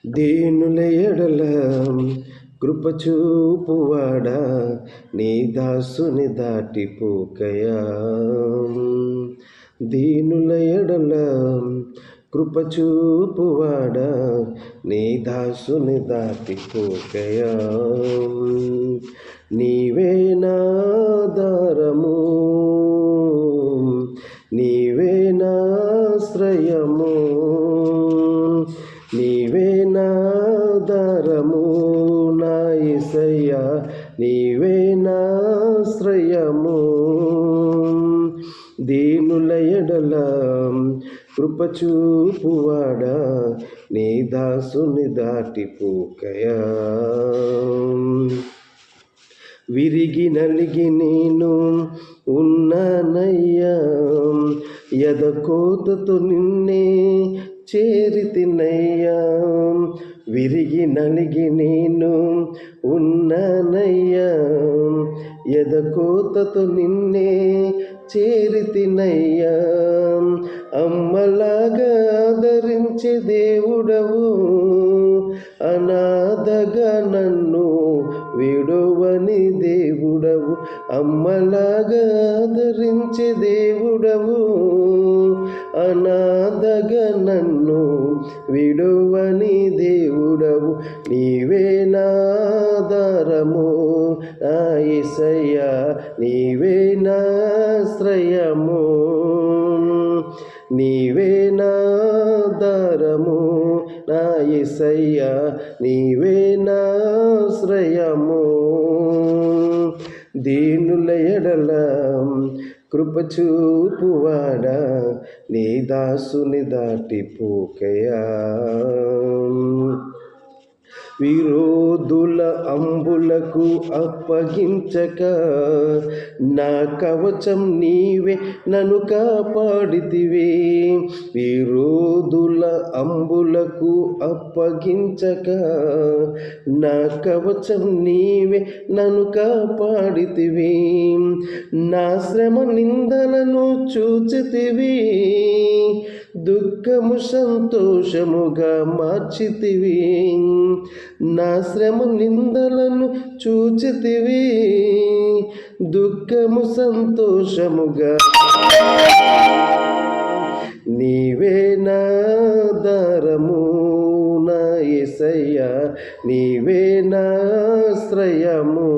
దీనుల ఎడల కృపచూపువాడా నీ దాసుని దాటిపోకయా. దీనుల ఎడల కృపచూపువాడా నీ దాసుని దాటిపోకయా. నీవే నాధారము, నీవే నాశ్రయము, నీవే నాధారము నా యేసయ్యా, నీవే నాశ్రయము. దీనుల ఎడల కృపచూపువాడా నీ దాసుని దాటిపోకయా. విరిగి నలిగి నేను ఉన్నానయ్యా, ఎదకోతతో నిన్నే చేరితినయ్యా. విరిగి నలిగి నేను ఉన్నానయ్యా, ఎదకోతతో నిన్నే చేరితినయ్యా. అమ్మలాగా ఆదరించే దేవుడవు, అనాథగా నన్ను విడువని దేవుడవు. అమ్మలాగా ఆదరించే దేవుడవు, అనాథగా నన్ను విడువని దేవుడవు. నీవే నాధారము నా యేసయ్యా, నీవే నాశ్రయము, నీవే నాధారము నా యేసయ్యా, నీవే నాశ్రయము. దీనుల ఎడల కృపచూపువాడా నీ దాసుని దాటిపోకయా. విరోధుల అంబులకు అప్పగించక నా కవచం నీవే నన్ను కాపాడితివి. విరోధుల అంబులకు అప్పగించక నా కవచం నీవే నన్ను కాపాడితివి. నా శ్రమ నిందలను చూచితివి, దుఃఖము సంతోషముగా మార్చితివి. నా శ్రమ నిందలను చూచితివి, దుఃఖము సంతోషముగా. నీవే నాధారము నా యేసయ్యా, నీవే నాశ్రయము.